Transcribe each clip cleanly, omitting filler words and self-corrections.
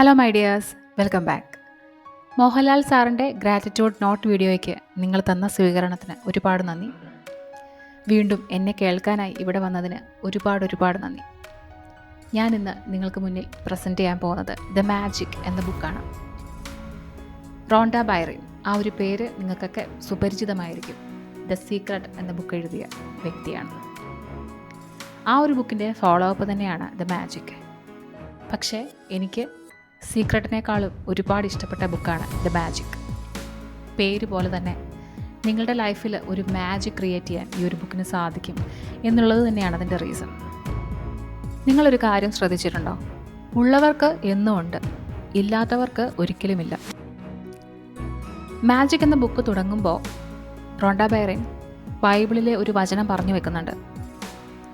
Hello my dears, welcome back. Mohanlal സാറിൻ്റെ gratitude not വീഡിയോയ്ക്ക് നിങ്ങൾ തന്ന സ്വീകരണത്തിന് ഒരുപാട് നന്ദി. വീണ്ടും എന്നെ കേൾക്കാനായി ഇവിടെ വന്നതിന് ഒരുപാട് നന്ദി. ഞാനിന്ന് നിങ്ങൾക്ക് മുന്നിൽ പ്രസൻറ്റ് ചെയ്യാൻ പോകുന്നത് ദ മാജിക് എന്ന ബുക്കാണ്. റോണ്ട ബൈറൻ, ആ ഒരു പേര് നിങ്ങൾക്കൊക്കെ സുപരിചിതമായിരിക്കും. ദ സീക്രട്ട് എന്ന ബുക്ക് എഴുതിയ വ്യക്തിയാണ്. ആ ഒരു ബുക്കിൻ്റെ ഫോളോ അപ്പ് തന്നെയാണ് ദ മാജിക്. പക്ഷേ എനിക്ക് സീക്രട്ടിനേക്കാളും ഒരുപാട് ഇഷ്ടപ്പെട്ട ബുക്കാണ് ദ മാജിക്. പേര് പോലെ തന്നെ നിങ്ങളുടെ ലൈഫിൽ ഒരു മാജിക് ക്രിയേറ്റ് ചെയ്യാൻ ഈ ഒരു ബുക്കിന് സാധിക്കും എന്നുള്ളത് തന്നെയാണ് അതിൻ്റെ റീസൺ. നിങ്ങളൊരു കാര്യം ശ്രദ്ധിച്ചിട്ടുണ്ടോ? ഉള്ളവർക്ക് എന്നും ഉണ്ട്, ഇല്ലാത്തവർക്ക് ഒരിക്കലുമില്ല. മാജിക് എന്ന ബുക്ക് തുടങ്ങുമ്പോൾ റോണ്ട ബൈറൻ ബൈബിളിലെ ഒരു വചനം പറഞ്ഞു വെക്കുന്നുണ്ട്.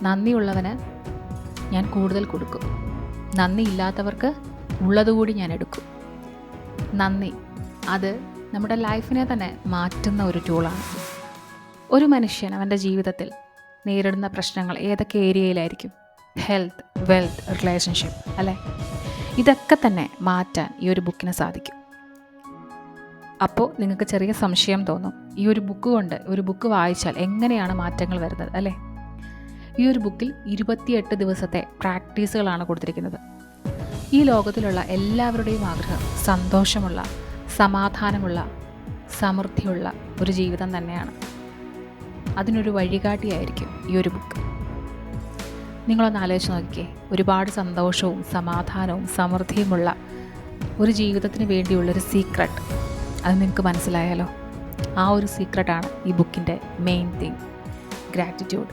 നന്ദിയുള്ളവന് ഞാൻ കൂടുതൽ കൊടുക്കും, നന്ദിയില്ലാത്തവർക്ക് ഉള്ളതുകൂടി ഞാൻ എടുക്കും. നന്ദി, അത് നമ്മുടെ ലൈഫിനെ തന്നെ മാറ്റുന്ന ഒരു ടൂളാണ്. ഒരു മനുഷ്യൻ അവൻ്റെ ജീവിതത്തിൽ നേരിടുന്ന പ്രശ്നങ്ങൾ ഏതൊക്കെ ഏരിയയിലായിരിക്കും? ഹെൽത്ത്, വെൽത്ത്, റിലേഷൻഷിപ്പ്, അല്ലേ? ഇതൊക്കെ തന്നെ മാറ്റാൻ ഈ ഒരു ബുക്കിന് സാധിക്കും. അപ്പോൾ നിങ്ങൾക്ക് ചെറിയ സംശയം തോന്നും, ഈ ഒരു ബുക്ക് കൊണ്ട് ഒരു ബുക്ക് വായിച്ചാൽ എങ്ങനെയാണ് മാറ്റങ്ങൾ വരുന്നത്, അല്ലേ? ഈ ഒരു ബുക്കിൽ 28 ദിവസത്തെ പ്രാക്ടീസുകളാണ് കൊടുത്തിരിക്കുന്നത്. ഈ ലോകത്തിലുള്ള എല്ലാവരുടെയും ആഗ്രഹം സന്തോഷമുള്ള, സമാധാനമുള്ള, സമൃദ്ധിയുള്ള ഒരു ജീവിതം തന്നെയാണ്. അതിനൊരു വഴികാട്ടിയായിരിക്കും ഈ ഒരു ബുക്ക്. നിങ്ങളൊന്ന് ആലോചിച്ച് നോക്കിക്കേ, ഒരുപാട് സന്തോഷവും സമാധാനവും സമൃദ്ധിയുമുള്ള ഒരു ജീവിതത്തിന് വേണ്ടിയുള്ളൊരു സീക്രട്ട്, അത് നിങ്ങൾക്ക് മനസ്സിലായാലോ? ആ ഒരു സീക്രട്ടാണ് ഈ ബുക്കിൻ്റെ മെയിൻ തിങ്, ഗ്രാറ്റിറ്റ്യൂഡ്.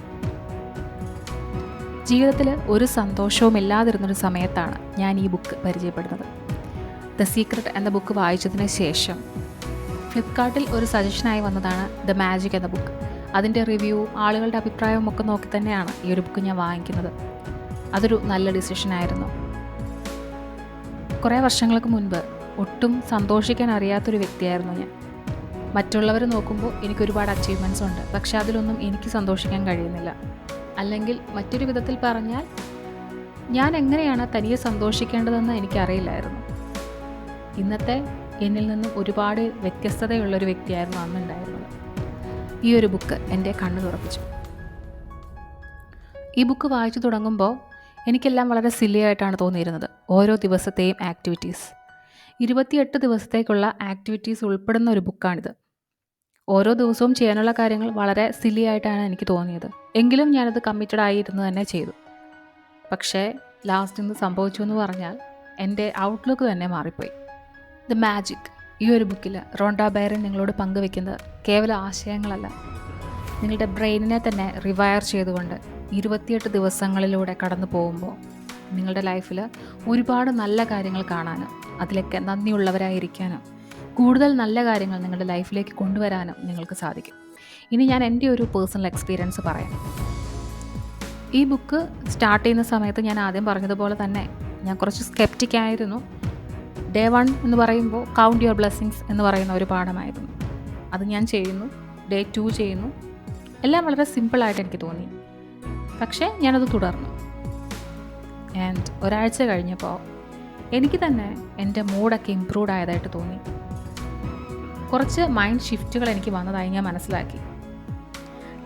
ജീവിതത്തിൽ ഒരു സന്തോഷവും ഇല്ലാതിരുന്നൊരു സമയത്താണ് ഞാൻ ഈ ബുക്ക് പരിചയപ്പെടുന്നത്. ദ സീക്രട്ട് എന്ന ബുക്ക് വായിച്ചതിന് ശേഷം ഫ്ലിപ്കാർട്ടിൽ ഒരു സജഷനായി വന്നതാണ് ദ മാജിക് എന്ന ബുക്ക്. അതിൻ്റെ റിവ്യൂവും ആളുകളുടെ അഭിപ്രായവും ഒക്കെ നോക്കി തന്നെയാണ് ഈ ഒരു ബുക്ക് ഞാൻ വാങ്ങിക്കുന്നത്. അതൊരു നല്ല ഡിസിഷനായിരുന്നു. കുറേ വർഷങ്ങൾക്ക് മുൻപ് ഒട്ടും സന്തോഷിക്കാൻ അറിയാത്തൊരു വ്യക്തിയായിരുന്നു ഞാൻ. മറ്റുള്ളവർ നോക്കുമ്പോൾ എനിക്കൊരുപാട് അച്ചീവ്മെൻറ്റ്സ് ഉണ്ട്, പക്ഷേ അതിലൊന്നും എനിക്ക് സന്തോഷിക്കാൻ കഴിയുന്നില്ല. അല്ലെങ്കിൽ മറ്റൊരു വിധത്തിൽ പറഞ്ഞാൽ, ഞാൻ എങ്ങനെയാണ് തനിയെ സന്തോഷിക്കേണ്ടതെന്ന് എനിക്കറിയില്ലായിരുന്നു. ഇന്നത്തെ എന്നിൽ നിന്നും ഒരുപാട് വ്യത്യസ്തതയുള്ളൊരു വ്യക്തിയായിരുന്നു അന്നുണ്ടായിരുന്നത്. ഈ ഒരു ബുക്ക് എൻ്റെ കണ്ണ് തുറപ്പിച്ചു. ഈ ബുക്ക് വായിച്ചു തുടങ്ങുമ്പോൾ എനിക്കെല്ലാം വളരെ സില്ലിയായിട്ടാണ് തോന്നിയിരുന്നത്. ഓരോ ദിവസത്തെയും ആക്ടിവിറ്റീസ്, 28 ദിവസത്തേക്കുള്ള ആക്ടിവിറ്റീസ് ഉൾപ്പെടുന്ന ഒരു ബുക്കാണിത്. ഓരോ ദിവസവും ചെയ്യാനുള്ള കാര്യങ്ങൾ വളരെ സില്ലി ആയിട്ടാണ് എനിക്ക് തോന്നിയത്. എങ്കിലും ഞാനത് കമ്മിറ്റഡ് ആയിരുന്നു തന്നെ ചെയ്തു. പക്ഷേ ലാസ്റ്റ് ഇന്ന് സംഭവിച്ചു എന്ന് പറഞ്ഞാൽ എൻ്റെ ഔട്ട്ലുക്ക് തന്നെ മാറിപ്പോയി. ദ മാജിക്, ഈ ഒരു ബുക്കിൽ റോണ്ട ബൈറൻ നിങ്ങളോട് പങ്കുവെക്കുന്നത് കേവലം ആശയങ്ങളല്ല, നിങ്ങളുടെ ബ്രെയിനിനെ തന്നെ റിവയർ ചെയ്തുകൊണ്ട് 28 ദിവസങ്ങളിലൂടെ കടന്നു പോകുമ്പോൾ നിങ്ങളുടെ ലൈഫിൽ ഒരുപാട് നല്ല കാര്യങ്ങൾ കാണാനും അതിലൊക്കെ നന്ദിയുള്ളവരായിരിക്കാനും കൂടുതൽ നല്ല കാര്യങ്ങൾ നിങ്ങളുടെ ലൈഫിലേക്ക് കൊണ്ടുവരാനും നിങ്ങൾക്ക് സാധിക്കും. ഇനി ഞാൻ എൻ്റെ ഒരു പേഴ്സണൽ എക്സ്പീരിയൻസ് പറയാം. ഈ ബുക്ക് സ്റ്റാർട്ട് ചെയ്യുന്ന സമയത്ത് ഞാൻ ആദ്യം പറഞ്ഞതുപോലെ തന്നെ ഞാൻ കുറച്ച് സ്കെപ്റ്റിക്കായിരുന്നു. ഡേ 1 എന്ന് പറയുമ്പോൾ കൗണ്ട് യുവർ ബ്ലെസ്സിങ്സ് എന്ന് പറയുന്ന ഒരു പാഠമായിരുന്നു. അത് ഞാൻ ചെയ്യുന്നു. ഡേ 2 ചെയ്യുന്നു. എല്ലാം വളരെ സിമ്പിളായിട്ട് എനിക്ക് തോന്നി. പക്ഷേ ഞാനത് തുടർന്നു. ആൻഡ് ഒരാഴ്ച കഴിഞ്ഞപ്പോൾ എനിക്ക് തന്നെ എൻ്റെ മൂഡൊക്കെ ഇമ്പ്രൂവ്ഡ് ആയതായിട്ട് തോന്നി. കുറച്ച് മൈൻഡ് ഷിഫ്റ്റുകൾ എനിക്ക് വന്നതായി ഞാൻ മനസ്സിലാക്കി.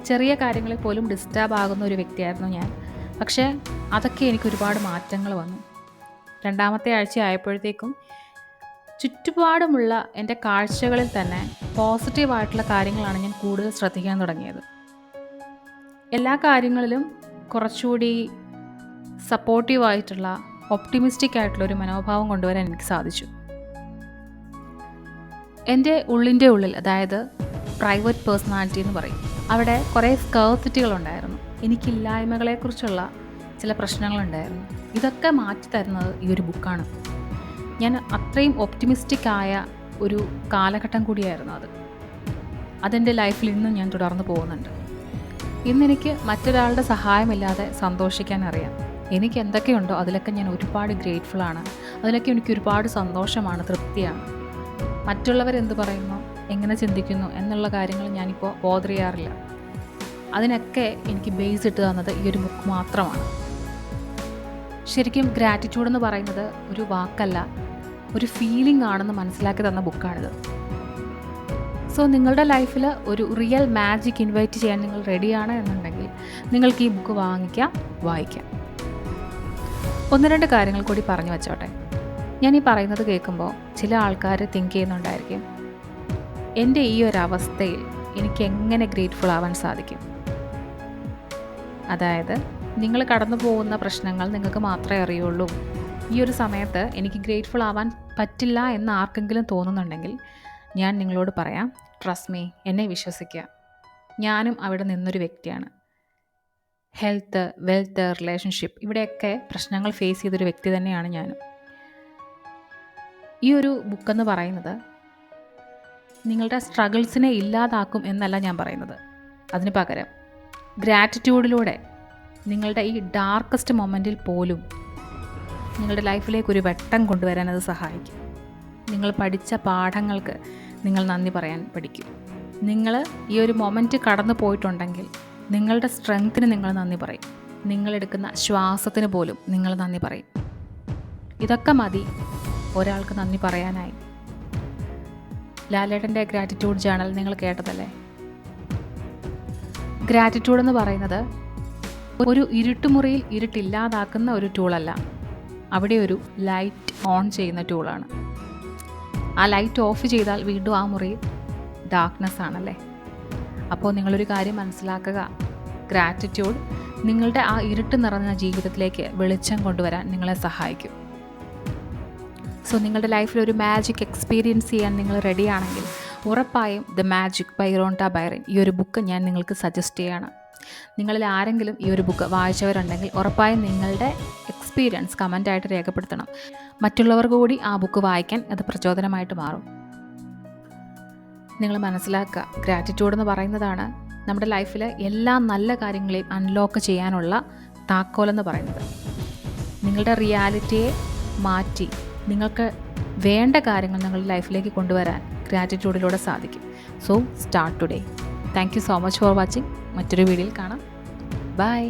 ചെറിയ കാര്യങ്ങളിൽ പോലും ഡിസ്റ്റർബ് ആകുന്ന ഒരു വ്യക്തിയായിരുന്നു ഞാൻ. പക്ഷേ അതൊക്കെ എനിക്ക് ഒരുപാട് മാറ്റങ്ങൾ വന്നു. 2ാമത്തെ ആഴ്ച ആയപ്പോഴത്തേക്കും ചുറ്റുപാടുമുള്ള എൻ്റെ കാഴ്ചകളിൽ തന്നെ പോസിറ്റീവായിട്ടുള്ള കാര്യങ്ങളാണ് ഞാൻ കൂടുതൽ ശ്രദ്ധിക്കാൻ തുടങ്ങിയത്. എല്ലാ കാര്യങ്ങളിലും കുറച്ചുകൂടി സപ്പോർട്ടീവായിട്ടുള്ള, ഒപ്റ്റിമിസ്റ്റിക് ആയിട്ടുള്ള ഒരു മനോഭാവം കൊണ്ടുവരാൻ എനിക്ക് സാധിച്ചു. എൻ്റെ ഉള്ളിൻ്റെ ഉള്ളിൽ, അതായത് പ്രൈവറ്റ് പേഴ്സണാലിറ്റി എന്ന് പറയും, അവിടെ കുറേ സ്കേർസിറ്റികളുണ്ടായിരുന്നു. എനിക്കില്ലായ്മകളെക്കുറിച്ചുള്ള ചില പ്രശ്നങ്ങളുണ്ടായിരുന്നു. ഇതൊക്കെ മാറ്റി തരുന്നത് ഈ ഒരു ബുക്കാണ്. ഞാൻ അത്രയും ഒപ്റ്റിമിസ്റ്റിക് ആയ ഒരു കാലഘട്ടം കൂടിയായിരുന്നു അത്. അതെൻ്റെ ലൈഫിൽ ഇന്നും ഞാൻ തുടർന്ന് പോകുന്നുണ്ട്. ഇന്നെനിക്ക് മറ്റൊരാളുടെ സഹായമില്ലാതെ സന്തോഷിക്കാൻ അറിയാം. എനിക്ക് എന്തൊക്കെയുണ്ടോ അതിലൊക്കെ ഞാൻ ഒരുപാട് ഗ്രേറ്റ്ഫുള്ളാണ്. അതിലൊക്കെ എനിക്ക് ഒരുപാട് സന്തോഷമാണ്, തൃപ്തിയാണ്. മറ്റുള്ളവരെന്ത് പറയുന്നു, എങ്ങനെ ചിന്തിക്കുന്നു എന്നുള്ള കാര്യങ്ങൾ ഞാനിപ്പോൾ ബോധർ ചെയ്യാറില്ല. അതിനൊക്കെ എനിക്ക് ബേസ് ഇട്ട് തന്നത് ഈ ഒരു ബുക്ക് മാത്രമാണ്. ശരിക്കും ഗ്രാറ്റിറ്റ്യൂഡ് എന്ന് പറയുന്നത് ഒരു വാക്കല്ല, ഒരു ഫീലിംഗ് ആണെന്ന് മനസ്സിലാക്കി തന്ന ബുക്കാണിത്. സോ നിങ്ങളുടെ ലൈഫിൽ ഒരു റിയൽ മാജിക് ഇൻവൈറ്റ് ചെയ്യാൻ നിങ്ങൾ റെഡിയാണ് എന്നുണ്ടെങ്കിൽ നിങ്ങൾക്ക് ഈ ബുക്ക് വായിക്കാം. 1-2 കാര്യങ്ങൾ കൂടി പറഞ്ഞു വെച്ചോട്ടെ. ഞാൻ ഈ പറയുന്നത് കേൾക്കുമ്പോൾ ചില ആൾക്കാർ തിങ്ക് ചെയ്യുന്നുണ്ടായിരിക്കും, എൻ്റെ ഈ ഒരു അവസ്ഥയിൽ എനിക്ക് എങ്ങനെ ഗ്രേറ്റ്ഫുൾ ആവാൻ സാധിക്കും. അതായത് നിങ്ങൾ കടന്നു പോകുന്ന പ്രശ്നങ്ങൾ നിങ്ങൾക്ക് മാത്രമേ അറിയുള്ളൂ. ഈ ഒരു സമയത്ത് എനിക്ക് ഗ്രേറ്റ്ഫുൾ ആവാൻ പറ്റില്ല എന്ന് ആർക്കെങ്കിലും തോന്നുന്നുണ്ടെങ്കിൽ ഞാൻ നിങ്ങളോട് പറയാം, ട്രസ്റ്റ് മീ, എന്നെ വിശ്വസിക്കുക. ഞാനും അവിടെ നിന്നൊരു വ്യക്തിയാണ്. ഹെൽത്ത്, വെൽത്ത്, റിലേഷൻഷിപ്പ്, ഇവിടെയൊക്കെ പ്രശ്നങ്ങൾ ഫേസ് ചെയ്തൊരു വ്യക്തി തന്നെയാണ് ഞാനും. ഈ ഒരു ബുക്കെന്ന് പറയുന്നത് നിങ്ങളുടെ സ്ട്രഗിൾസിനെ ഇല്ലാതാക്കും എന്നല്ല ഞാൻ പറയുന്നത്. അതിന് പകരം ഗ്രാറ്റിറ്റ്യൂഡിലൂടെ നിങ്ങളുടെ ഈ ഡാർക്കസ്റ്റ് മൊമെൻറ്റിൽ പോലും നിങ്ങളുടെ ലൈഫിലേക്കൊരു വെട്ടം കൊണ്ടുവരാൻ അത് സഹായിക്കും. നിങ്ങൾ പഠിച്ച പാഠങ്ങൾക്ക് നിങ്ങൾ നന്ദി പറയാൻ പഠിക്കും. നിങ്ങൾ ഈ ഒരു മൊമെൻറ്റ് കടന്നു പോയിട്ടുണ്ടെങ്കിൽ നിങ്ങളുടെ സ്ട്രെങ്ത്തിന് നിങ്ങൾ നന്ദി പറയും. നിങ്ങളെടുക്കുന്ന ശ്വാസത്തിന് പോലും നിങ്ങൾ നന്ദി പറയും. ഇതൊക്കെ മതി ഒരാൾക്ക് നന്ദി പറയാനായി. ലാലേട്ടൻ്റെ ഗ്രാറ്റിറ്റ്യൂഡ് ജേണൽ നിങ്ങൾ കേട്ടതല്ലേ? ഗ്രാറ്റിറ്റ്യൂഡ് എന്ന് പറയുന്നത് ഒരു ഇരുട്ടുമുറിയിൽ ഇരുട്ടില്ലാതാക്കുന്ന ഒരു ടൂളല്ല, അവിടെ ഒരു ലൈറ്റ് ഓൺ ചെയ്യുന്ന ടൂളാണ്. ആ ലൈറ്റ് ഓഫ് ചെയ്താൽ വീണ്ടും ആ മുറിയിൽ ഡാർക്ക്നെസ് ആണല്ലേ. അപ്പോൾ നിങ്ങളൊരു കാര്യം മനസ്സിലാക്കുക, ഗ്രാറ്റിറ്റ്യൂഡ് നിങ്ങളുടെ ആ ഇരുട്ട് നിറഞ്ഞ ജീവിതത്തിലേക്ക് വെളിച്ചം കൊണ്ടുവരാൻ നിങ്ങളെ സഹായിക്കും. സോ നിങ്ങളുടെ ലൈഫിൽ ഒരു മാജിക് എക്സ്പീരിയൻസ് ചെയ്യാൻ നിങ്ങൾ റെഡിയാണെങ്കിൽ ഉറപ്പായും the magic by Rhonda Byrne ഈ ഒരു ബുക്ക് ഞാൻ നിങ്ങൾക്ക് സജസ്റ്റ് ചെയ്യാണ്. നിങ്ങളിൽ ആരെങ്കിലും ഈ ഒരു ബുക്ക് വായിച്ചവരുണ്ടെങ്കിൽ ഉറപ്പായും നിങ്ങളുടെ എക്സ്പീരിയൻസ് കമൻ്റായിട്ട് രേഖപ്പെടുത്തണം. മറ്റുള്ളവർക്ക് കൂടി ആ ബുക്ക് വായിക്കാൻ അത് പ്രചോദനമായിട്ട് മാറും. നിങ്ങൾ മനസ്സിലാക്കുക, ഗ്രാറ്റിറ്റ്യൂഡ് എന്ന് പറയുന്നതാണ് നമ്മുടെ ലൈഫിൽ എല്ലാ നല്ല കാര്യങ്ങളെയും അൺലോക്ക് ചെയ്യാനുള്ള താക്കോലെന്ന് പറയുന്നത്. നിങ്ങളുടെ റിയാലിറ്റിയെ മാറ്റി നിങ്ങൾക്ക് വേണ്ട കാര്യങ്ങൾ നിങ്ങളുടെ ലൈഫിലേക്ക് കൊണ്ടുവരാൻ ഗ്രാറ്റിറ്റ്യൂഡിലൂടെ സാധിക്കും. So start today. Thank you so much for watching. മറ്റൊരു വീഡിയോയിൽ കാണാം. ബൈ.